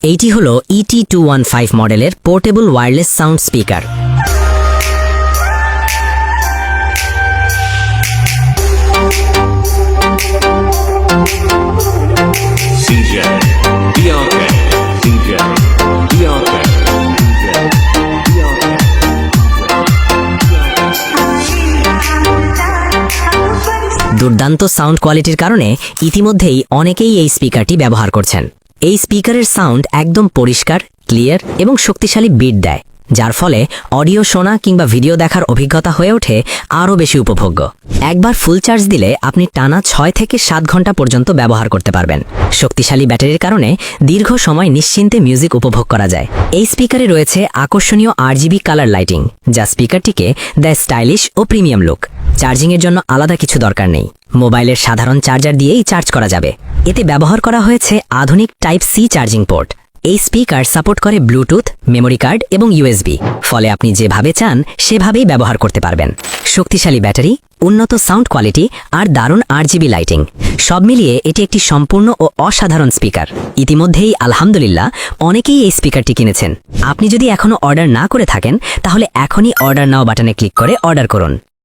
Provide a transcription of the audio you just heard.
এইটি হলো ET215 মডেলের portable wireless sound speaker. DJ, BRK, DJ, BRK, DJ, BRK. দুর্দান্ত sound কোয়ালিটির কারণে ইতিমধ্যেই অনেকেই এই স্পিকারটি ব্যবহার করছেন। এই স্পিকারের সাউন্ড একদম পরিষ্কার, ক্লিয়ার এবং শক্তিশালী বিট দেয়, যার ফলে অডিও শোনা কিংবা ভিডিও দেখার অভিজ্ঞতা হয়ে ওঠে আরও বেশি উপভোগ্য। একবার ফুল চার্জ দিলে আপনি টানা 6 থেকে 7 ঘন্টা পর্যন্ত ব্যবহার করতে পারবেন। শক্তিশালী ব্যাটারির কারণে দীর্ঘ সময় নিশ্চিন্তে মিউজিক উপভোগ করা যায়। এই স্পিকারে রয়েছে আকর্ষণীয় RGB কালার লাইটিং, যা স্পিকারটিকে দেয় স্টাইলিশ ও প্রিমিয়াম লুক। চার্জিংয়ের জন্য আলাদা কিছু দরকার নেই, মোবাইলের সাধারণ চার্জার দিয়েই চার্জ করা যাবে। এতে ব্যবহার করা হয়েছে আধুনিক টাইপ সি চার্জিং পোর্ট। এই স্পিকার সাপোর্ট করে ব্লুটুথ, মেমোরি কার্ড এবং USB, ফলে আপনি যেভাবে চান সেভাবেই ব্যবহার করতে পারবেন। শক্তিশালী ব্যাটারি, উন্নত সাউন্ড কোয়ালিটি আর দারুণ RGB লাইটিং, সব মিলিয়ে এটি একটি সম্পূর্ণ ও অসাধারণ স্পিকার। ইতিমধ্যেই আলহামদুলিল্লাহ অনেকেই এই স্পিকারটি কিনেছেন। আপনি যদি এখনও অর্ডার না করে থাকেন তাহলে এখনই অর্ডার নাও বাটনে ক্লিক করে অর্ডার করুন।